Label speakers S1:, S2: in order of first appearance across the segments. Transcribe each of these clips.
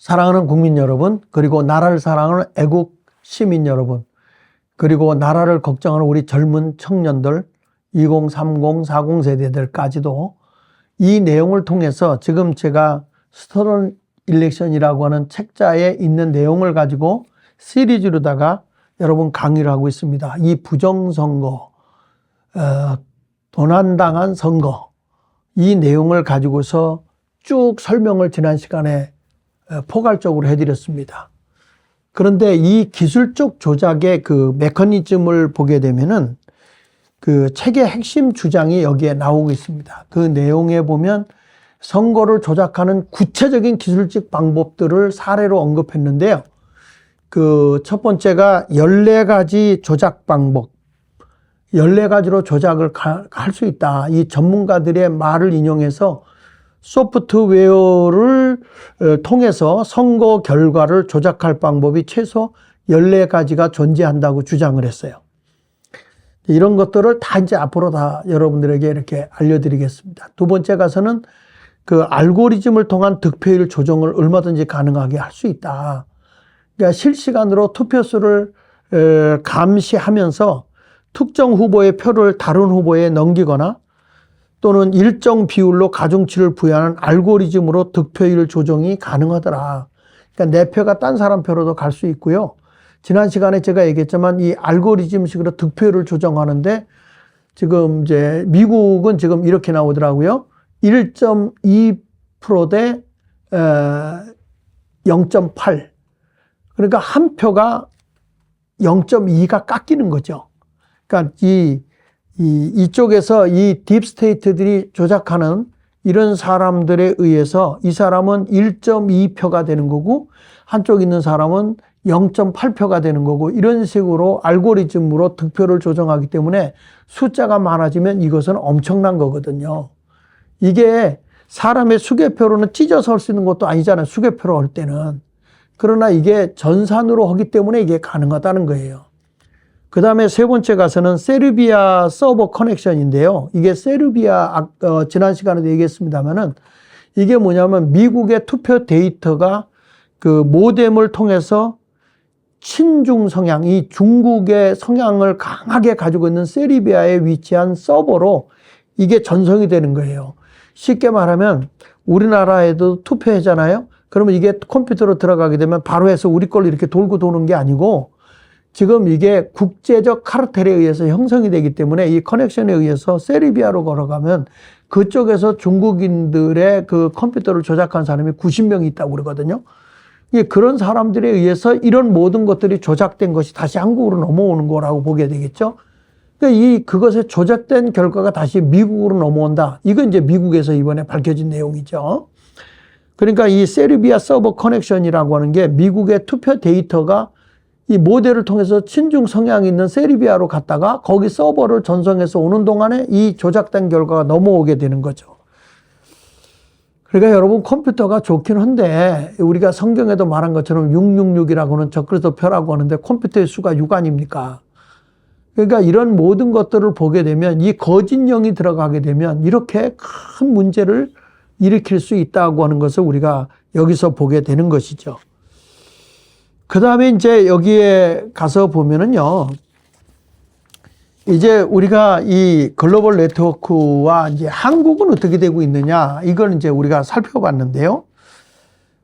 S1: 사랑하는 국민 여러분, 그리고 나라를 사랑하는 애국 시민 여러분, 그리고 나라를 걱정하는 우리 젊은 청년들, 20, 30, 40 세대들까지도 이 내용을 통해서 지금 제가 스토런 일렉션이라고 하는 책자에 있는 내용을 가지고 시리즈로다가 여러분 강의를 하고 있습니다. 이 부정선거, 도난당한 선거, 이 내용을 가지고서 쭉 설명을 지난 시간에 포괄적으로 해드렸습니다. 그런데 이 기술적 조작의 그 메커니즘을 보게 되면은 그 책의 핵심 주장이 여기에 나오고 있습니다. 그 내용에 보면 선거를 조작하는 구체적인 기술적 방법들을 사례로 언급했는데요. 그 첫 번째가 14가지 조작 방법, 14가지로 조작을 할 수 있다. 이 전문가들의 말을 인용해서 소프트웨어를 통해서 선거 결과를 조작할 방법이 최소 14가지가 존재한다고 주장을 했어요. 이런 것들을 다 이제 앞으로 다 여러분들에게 이렇게 알려드리겠습니다. 두 번째 가서는 그 알고리즘을 통한 득표율 조정을 얼마든지 가능하게 할 수 있다. 그러니까 실시간으로 투표수를 감시하면서 특정 후보의 표를 다른 후보에 넘기거나 또는 일정 비율로 가중치를 부여하는 알고리즘으로 득표율 조정이 가능하더라. 그러니까 내 표가 딴 사람 표로도 갈 수 있고요. 지난 시간에 제가 얘기했지만 이 알고리즘식으로 득표율을 조정하는데 지금 이제 미국은 지금 이렇게 나오더라고요. 1.2% 대 0.8. 그러니까 한 표가 0.2가 깎이는 거죠. 그러니까 이쪽에서 이 딥스테이트들이 조작하는 이런 사람들에 의해서 이 사람은 1.2표가 되는 거고 한쪽 있는 사람은 0.8표가 되는 거고 이런 식으로 알고리즘으로 득표를 조정하기 때문에 숫자가 많아지면 이것은 엄청난 거거든요. 이게 사람의 수개표로는 찢어서 할 수 있는 것도 아니잖아요. 수개표로 할 때는. 그러나 이게 전산으로 하기 때문에 이게 가능하다는 거예요. 그 다음에 세 번째 가서는 세르비아 서버 커넥션인데요. 이게 세르비아, 지난 시간에도 얘기했습니다만은 이게 뭐냐면 미국의 투표 데이터가 그 모뎀을 통해서 친중 성향, 이 중국의 성향을 강하게 가지고 있는 세르비아에 위치한 서버로 이게 전송이 되는 거예요. 쉽게 말하면 우리나라에도 투표하잖아요. 그러면 이게 컴퓨터로 들어가게 되면 바로 해서 우리 걸로 이렇게 돌고 도는 게 아니고 지금 이게 국제적 카르텔에 의해서 형성이 되기 때문에 이 커넥션에 의해서 세르비아로 걸어가면 그쪽에서 중국인들의 그 컴퓨터를 조작한 사람이 90명이 있다고 그러거든요. 그런 사람들에 의해서 이런 모든 것들이 조작된 것이 다시 한국으로 넘어오는 거라고 보게 되겠죠. 그러니까 그것에 조작된 결과가 다시 미국으로 넘어온다. 이건 이제 미국에서 이번에 밝혀진 내용이죠. 그러니까 이 세르비아 서버 커넥션이라고 하는 게 미국의 투표 데이터가 이 모델을 통해서 친중 성향이 있는 세르비아로 갔다가 거기 서버를 전송해서 오는 동안에 이 조작된 결과가 넘어오게 되는 거죠. 그러니까 여러분 컴퓨터가 좋긴 한데 우리가 성경에도 말한 것처럼 666이라고는 적그리스도표라고 하는데 컴퓨터의 수가 6 아닙니까? 그러니까 이런 모든 것들을 보게 되면 이 거짓 영이 들어가게 되면 이렇게 큰 문제를 일으킬 수 있다고 하는 것을 우리가 여기서 보게 되는 것이죠. 그 다음에 이제 여기에 가서 보면은요, 이제 우리가 이 글로벌 네트워크와 이제 한국은 어떻게 되고 있느냐, 이걸 이제 우리가 살펴봤는데요.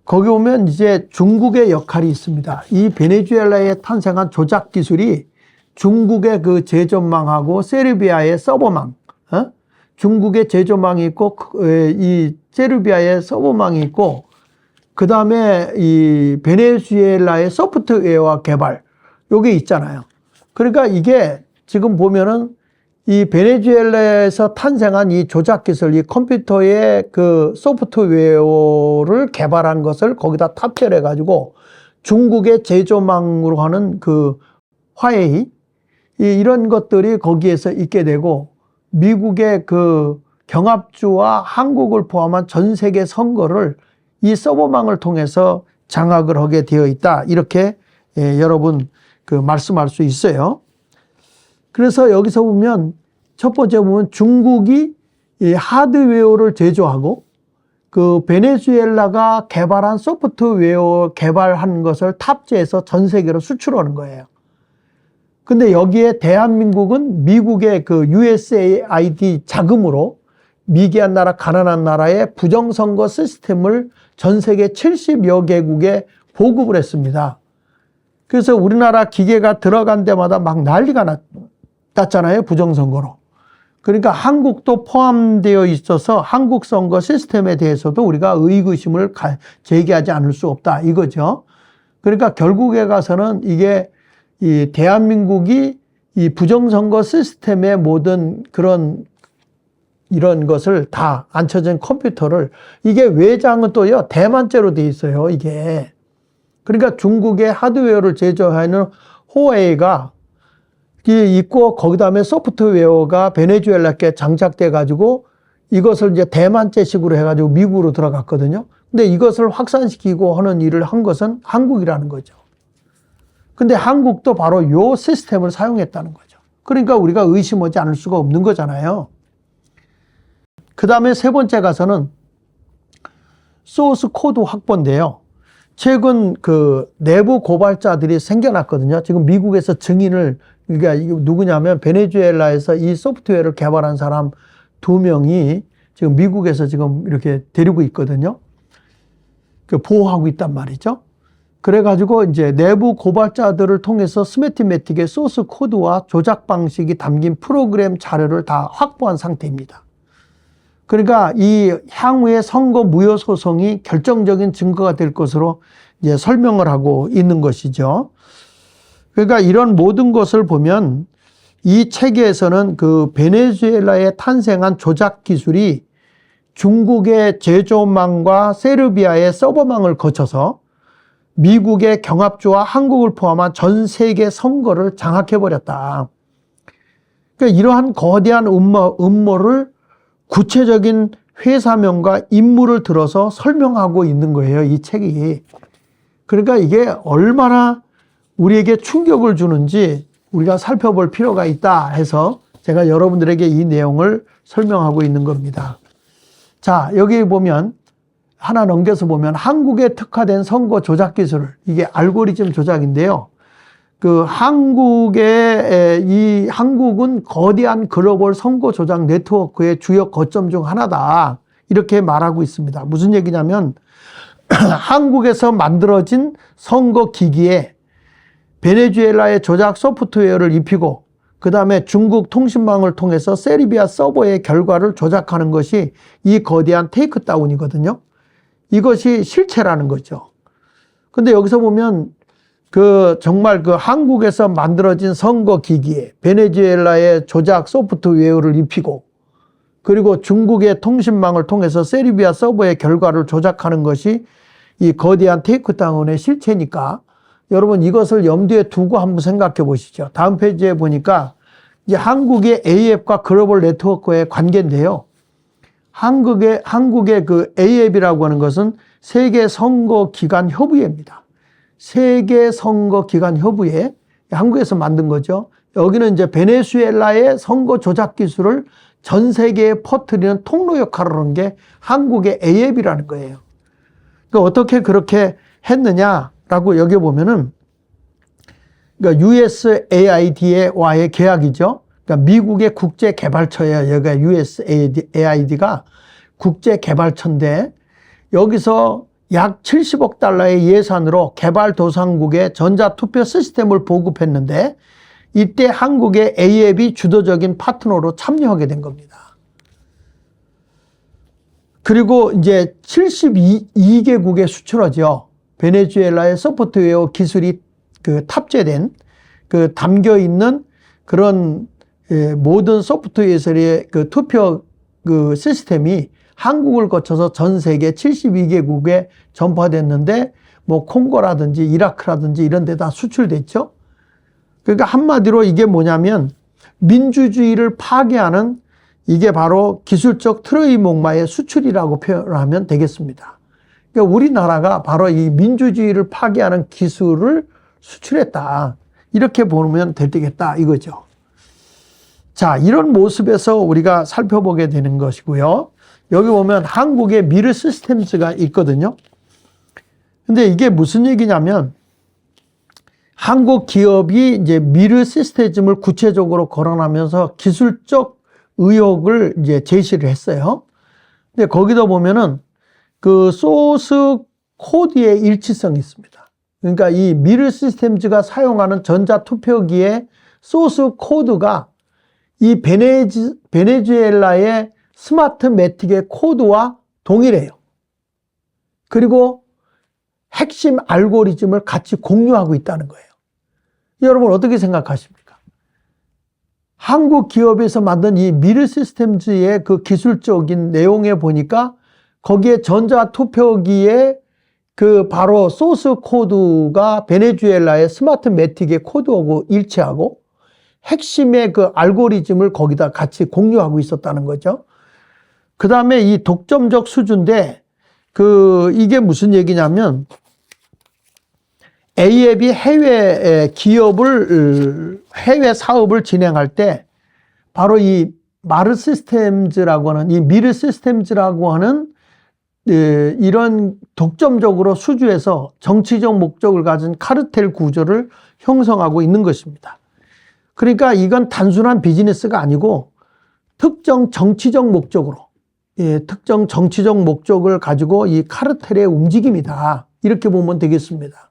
S1: 거기 보면 이제 중국의 역할이 있습니다. 이 베네수엘라에 탄생한 조작 기술이 중국의 그 제조망하고 세르비아의 서버망, 중국의 제조망이 있고, 이 세르비아의 서버망이 있고, 그 다음에 이 베네수엘라의 소프트웨어 개발, 요게 있잖아요. 그러니까 이게 지금 보면은 이 베네수엘라에서 탄생한 이 조작 기술, 이 컴퓨터의 그 소프트웨어를 개발한 것을 거기다 탑재해 가지고 중국의 제조망으로 하는 그 화웨이, 이런 것들이 거기에서 있게 되고 미국의 그 경합주와 한국을 포함한 전 세계 선거를 이 서버망을 통해서 장악을 하게 되어 있다. 이렇게 여러분 그 말씀할 수 있어요. 그래서 여기서 보면 첫 번째 보면 중국이 이 하드웨어를 제조하고 그 베네수엘라가 개발한 소프트웨어 개발한 것을 탑재해서 전 세계로 수출하는 거예요. 근데 여기에 대한민국은 미국의 그 USAID 자금으로 미개한 나라, 가난한 나라의 부정선거 시스템을 전 세계 70여 개국에 보급을 했습니다. 그래서 우리나라 기계가 들어간 데마다 막 난리가 났잖아요. 부정선거로. 그러니까 한국도 포함되어 있어서 한국 선거 시스템에 대해서도 우리가 의구심을 제기하지 않을 수 없다 이거죠. 그러니까 결국에 가서는 이게 이 대한민국이 이 부정선거 시스템의 모든 그런 이런 것을 다 앉혀진 컴퓨터를 이게 외장은 또요 대만제로 돼 있어요 이게. 그러니까 중국의 하드웨어를 제조하는 호웨이가 있고 거기다음에 소프트웨어가 베네수엘라께 장착돼 가지고 이것을 이제 대만제식으로 해가지고 미국으로 들어갔거든요. 근데 이것을 확산시키고 하는 일을 한 것은 한국이라는 거죠. 근데 한국도 바로 요 시스템을 사용했다는 거죠. 그러니까 우리가 의심하지 않을 수가 없는 거잖아요. 그 다음에 세 번째 가서는 소스 코드 확보인데요. 최근 그 내부 고발자들이 생겨났거든요. 지금 미국에서 증인을, 그러니까 누구냐면 베네수엘라에서 이 소프트웨어를 개발한 사람 2명이 지금 미국에서 지금 이렇게 데리고 있거든요. 그 보호하고 있단 말이죠. 그래가지고 이제 내부 고발자들을 통해서 스매티매틱의 소스 코드와 조작 방식이 담긴 프로그램 자료를 다 확보한 상태입니다. 그러니까 이 향후의 선거 무효 소송이 결정적인 증거가 될 것으로 이제 설명을 하고 있는 것이죠. 그러니까 이런 모든 것을 보면 이 체계에서는 그 베네수엘라에 탄생한 조작 기술이 중국의 제조망과 세르비아의 서버망을 거쳐서 미국의 경합주와 한국을 포함한 전 세계 선거를 장악해버렸다. 그러니까 이러한 거대한 음모를 구체적인 회사명과 인물을 들어서 설명하고 있는 거예요, 이 책이. 그러니까 이게 얼마나 우리에게 충격을 주는지 우리가 살펴볼 필요가 있다 해서 제가 여러분들에게 이 내용을 설명하고 있는 겁니다. 자, 여기 보면 하나 넘겨서 보면 한국에 특화된 선거 조작 기술, 이게 알고리즘 조작인데요. 그 한국은 거대한 글로벌 선거 조작 네트워크의 주요 거점 중 하나다. 이렇게 말하고 있습니다. 무슨 얘기냐면 한국에서 만들어진 선거 기기에 베네수엘라의 조작 소프트웨어를 입히고 그 다음에 중국 통신망을 통해서 세르비아 서버의 결과를 조작하는 것이 이 거대한 테이크다운이거든요. 이것이 실체라는 거죠. 근데 여기서 보면 정말 한국에서 만들어진 선거 기기에 베네수엘라의 조작 소프트웨어를 입히고 그리고 중국의 통신망을 통해서 세르비아 서버의 결과를 조작하는 것이 이 거대한 테이크다운의 실체니까 여러분 이것을 염두에 두고 한번 생각해 보시죠. 다음 페이지에 보니까 이제 한국의 A앱과 글로벌 네트워크의 관계인데요. 한국의 그 A앱이라고 하는 것은 세계선거기관협의회입니다. 세계선거기관협의회, 한국에서 만든 거죠. 여기는 이제 베네수엘라의 선거 조작 기술을 전 세계에 퍼뜨리는 통로 역할을 한 게 한국의 A앱이라는 거예요. 그러니까 어떻게 그렇게 했느냐라고 여기 보면은, 그러니까 USAID와의 계약이죠. 그러니까 미국의 국제개발처예요. 여기가 USAID가 국제개발처인데 여기서 약 70억 달러의 예산으로 개발도상국에 전자투표 시스템을 보급했는데 이때 한국의 A앱이 주도적인 파트너로 참여하게 된 겁니다. 그리고 이제 72개국에 수출하죠. 베네수엘라의 소프트웨어 기술이 탑재된 담겨 있는 그런 모든 소프트웨어의 투표 시스템이 한국을 거쳐서 전 세계 72개국에 전파됐는데 뭐 콩고라든지 이라크라든지 이런 데 다 수출됐죠. 그러니까 한마디로 이게 뭐냐면 민주주의를 파괴하는 이게 바로 기술적 트로이 목마의 수출이라고 표현하면 되겠습니다. 그러니까 우리나라가 바로 이 민주주의를 파괴하는 기술을 수출했다. 이렇게 보면 되겠다 이거죠. 자, 이런 모습에서 우리가 살펴보게 되는 것이고요. 여기 보면 한국에 미르 시스템즈가 있거든요. 근데 이게 무슨 얘기냐면 한국 기업이 이제 미르 시스템을 구체적으로 거론하면서 기술적 의혹을 이제 제시를 했어요. 근데 거기다 보면은 그 소스 코드의 일치성이 있습니다. 그러니까 이 미르 시스템즈가 사용하는 전자투표기의 소스 코드가 이 베네수엘라의 스마트매틱의 코드와 동일해요. 그리고 핵심 알고리즘을 같이 공유하고 있다는 거예요. 여러분 어떻게 생각하십니까? 한국 기업에서 만든 이 미르 시스템즈의 그 기술적인 내용에 보니까 거기에 전자투표기에 그 바로 소스 코드가 베네수엘라의 스마트매틱의 코드하고 일치하고 핵심의 그 알고리즘을 거기다 같이 공유하고 있었다는 거죠. 그 다음에 이 독점적 수주인데 이게 무슨 얘기냐면 A앱이 해외 기업을 해외 사업을 진행할 때 바로 이 마르 시스템즈라고 하는 이 미르 시스템즈라고 하는 이런 독점적으로 수주해서 정치적 목적을 가진 카르텔 구조를 형성하고 있는 것입니다. 그러니까 이건 단순한 비즈니스가 아니고 특정 정치적 목적으로 특정 정치적 목적을 가지고 이 카르텔의 움직임이다. 이렇게 보면 되겠습니다.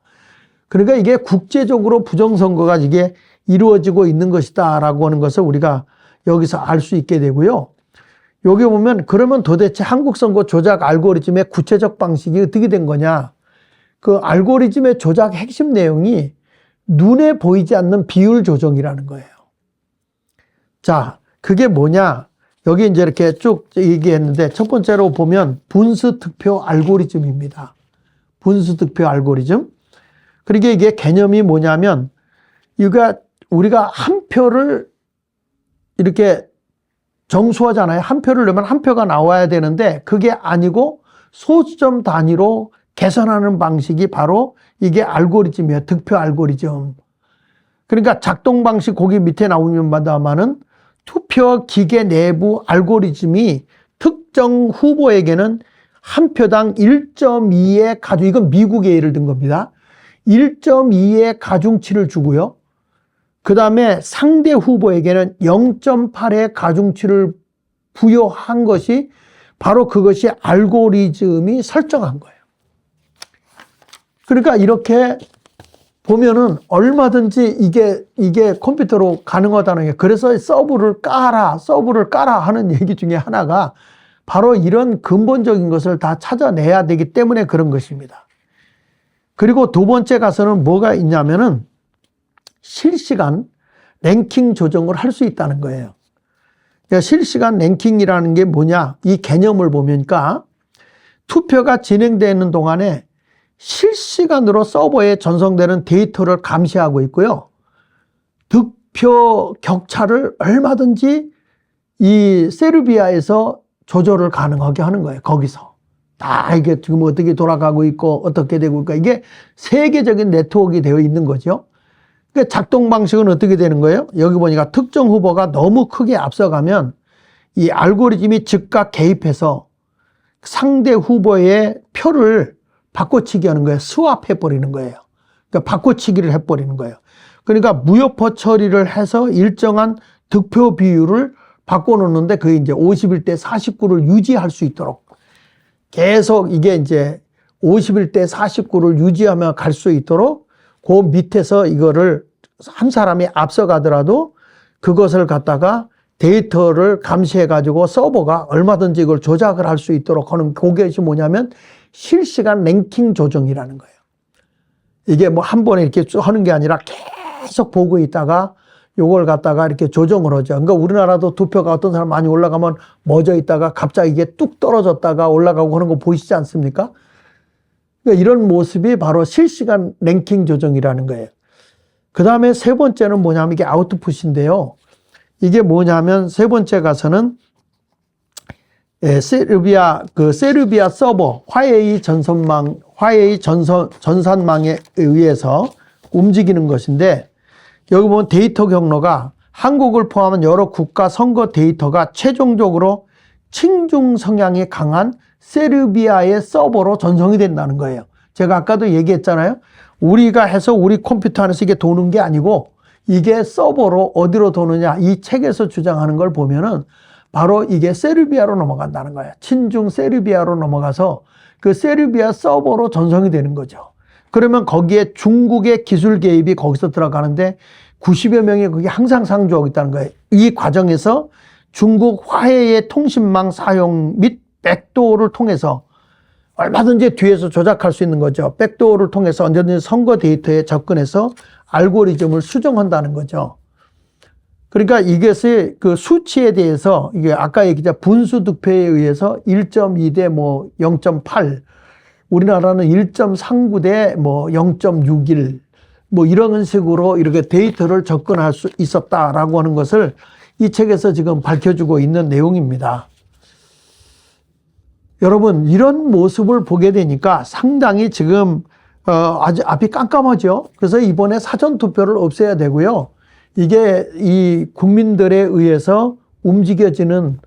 S1: 그러니까 이게 국제적으로 부정선거가 이게 이루어지고 있는 것이다 라고 하는 것을 우리가 여기서 알 수 있게 되고요. 여기 보면 그러면 도대체 한국 선거 조작 알고리즘의 구체적 방식이 어떻게 된 거냐. 그 알고리즘의 조작 핵심 내용이 눈에 보이지 않는 비율 조정이라는 거예요. 자, 그게 뭐냐. 여기 이제 이렇게 쭉 얘기했는데 첫 번째로 보면 분수 득표 알고리즘입니다. 분수 득표 알고리즘. 그러니까 이게 개념이 뭐냐면 우리가 한 표를 이렇게 정수하잖아요. 한 표를 넣으면 한 표가 나와야 되는데 그게 아니고 소수점 단위로 계산하는 방식이 바로 이게 알고리즘이에요. 득표 알고리즘. 그러니까 작동 방식 거기 밑에 나오면마다만은 투표 기계 내부 알고리즘이 특정 후보에게는 한 표당 1.2의 가중, 이건 미국의 예를 든 겁니다. 1.2의 가중치를 주고요. 그 다음에 상대 후보에게는 0.8의 가중치를 부여한 것이 바로 그것이 알고리즘이 설정한 거예요. 그러니까 이렇게 보면은 얼마든지 이게 컴퓨터로 가능하다는 게, 그래서 서브를 까라 하는 얘기 중에 하나가 바로 이런 근본적인 것을 다 찾아내야 되기 때문에 그런 것입니다. 그리고 두 번째 가서는 뭐가 있냐면은 실시간 랭킹 조정을 할 수 있다는 거예요. 그러니까 실시간 랭킹이라는 게 뭐냐? 이 개념을 보니까 투표가 진행되는 동안에 실시간으로 서버에 전송되는 데이터를 감시하고 있고요. 득표 격차를 얼마든지 이 세르비아에서 조절을 가능하게 하는 거예요. 거기서. 이게 지금 어떻게 돌아가고 있고 어떻게 되고 있고, 이게 세계적인 네트워크가 되어 있는 거죠. 그러니까 작동 방식은 어떻게 되는 거예요? 여기 보니까 특정 후보가 너무 크게 앞서가면 이 알고리즘이 즉각 개입해서 상대 후보의 표를 바꿔치기 하는 거예요. 스왑해버리는 거예요. 그러니까 바꿔치기를 해버리는 거예요. 그러니까 무효표 처리를 해서 일정한 득표 비율을 바꿔놓는데 그게 이제 51대 49를 유지할 수 있도록 계속 이게 이제 51대 49를 유지하며 갈 수 있도록 그 밑에서 이거를 한 사람이 앞서가더라도 그것을 갖다가 데이터를 감시해가지고 서버가 얼마든지 이걸 조작을 할 수 있도록 하는 그것이 뭐냐면 실시간 랭킹 조정이라는 거예요. 이게 뭐 한 번에 이렇게 쭉 하는 게 아니라 계속 보고 있다가 요걸 갖다가 이렇게 조정을 하죠. 그러니까 우리나라도 투표가 어떤 사람 많이 올라가면 멎어 있다가 갑자기 이게 뚝 떨어졌다가 올라가고 하는 거 보이시지 않습니까? 그러니까 이런 모습이 바로 실시간 랭킹 조정이라는 거예요. 그 다음에 세 번째는 뭐냐면 이게 아웃풋인데요. 이게 뭐냐면 세 번째 가서는 세르비아 서버 화웨이 전산망에 의해서 움직이는 것인데, 여기 보면 데이터 경로가 한국을 포함한 여러 국가 선거 데이터가 최종적으로 친중 성향이 강한 세르비아의 서버로 전송이 된다는 거예요. 제가 아까도 얘기했잖아요. 우리가 해서 우리 컴퓨터 안에서 이게 도는 게 아니고 이게 서버로 어디로 도느냐, 이 책에서 주장하는 걸 보면은 바로 이게 세르비아로 넘어간다는 거예요. 친중 세르비아로 넘어가서 그 세르비아 서버로 전송이 되는 거죠. 그러면 거기에 중국의 기술 개입이 거기서 들어가는데 90여 명이 거기 항상 상주하고 있다는 거예요. 이 과정에서 중국 화해의 통신망 사용 및 백도어를 통해서 얼마든지 뒤에서 조작할 수 있는 거죠. 백도어를 통해서 언제든지 선거 데이터에 접근해서 알고리즘을 수정한다는 거죠. 그러니까 이것의 그 수치에 대해서 이게 아까 얘기했죠. 분수 득표에 의해서 1.2 대 뭐 0.8, 우리나라는 1.39 대 뭐 0.61 뭐 이런 식으로 이렇게 데이터를 접근할 수 있었다라고 하는 것을 이 책에서 지금 밝혀주고 있는 내용입니다. 여러분, 이런 모습을 보게 되니까 상당히 지금 아주 앞이 깜깜하죠. 그래서 이번에 사전투표를 없애야 되고요. 이게 이 국민들에 의해서 움직여지는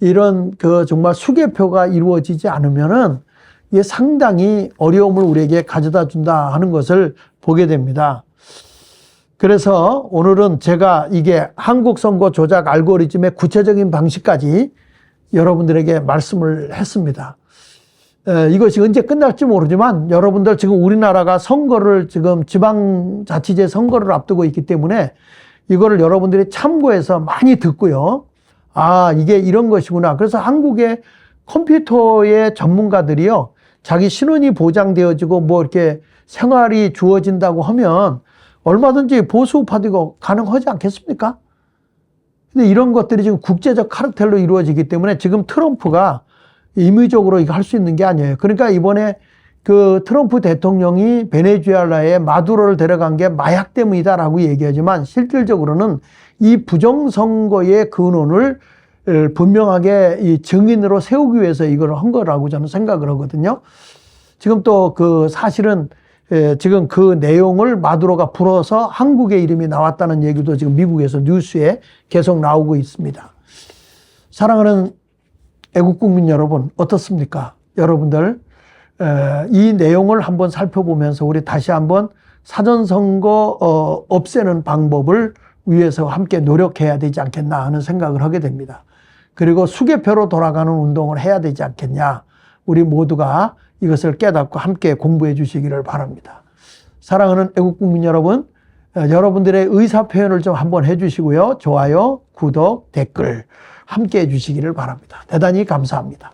S1: 이런 그 정말 수개표가 이루어지지 않으면은 이게 상당히 어려움을 우리에게 가져다 준다 하는 것을 보게 됩니다. 그래서 오늘은 제가 이게 한국 선거 조작 알고리즘의 구체적인 방식까지 여러분들에게 말씀을 했습니다. 이것이 언제 끝날지 모르지만 여러분들 지금 우리나라가 선거를 지금 지방자치제 선거를 앞두고 있기 때문에 이거를 여러분들이 참고해서 많이 듣고요. 아, 이게 이런 것이구나. 그래서 한국의 컴퓨터의 전문가들이요. 자기 신원이 보장되어지고 뭐 이렇게 생활이 주어진다고 하면 얼마든지 보수 우파도 가능하지 않겠습니까? 근데 이런 것들이 지금 국제적 카르텔로 이루어지기 때문에 지금 트럼프가 임의적으로 이거 할 수 있는 게 아니에요. 그러니까 이번에 그 트럼프 대통령이 베네수엘라에 마두로를 데려간 게 마약 때문이다라고 얘기하지만 실질적으로는 이 부정선거의 근원을 분명하게 이 증인으로 세우기 위해서 이걸 한 거라고 저는 생각을 하거든요. 지금 또 그 사실은 지금 그 내용을 마두로가 불어서 한국의 이름이 나왔다는 얘기도 지금 미국에서 뉴스에 계속 나오고 있습니다. 사랑하는 애국국민 여러분, 어떻습니까? 여러분들 이 내용을 한번 살펴보면서 우리 다시 한번 사전선거 없애는 방법을 위해서 함께 노력해야 되지 않겠나 하는 생각을 하게 됩니다. 그리고 수개표로 돌아가는 운동을 해야 되지 않겠냐. 우리 모두가 이것을 깨닫고 함께 공부해 주시기를 바랍니다. 사랑하는 애국국민 여러분, 여러분들의 의사표현을 좀 한번 해주시고요. 좋아요, 구독, 댓글 함께 해주시기를 바랍니다. 대단히 감사합니다.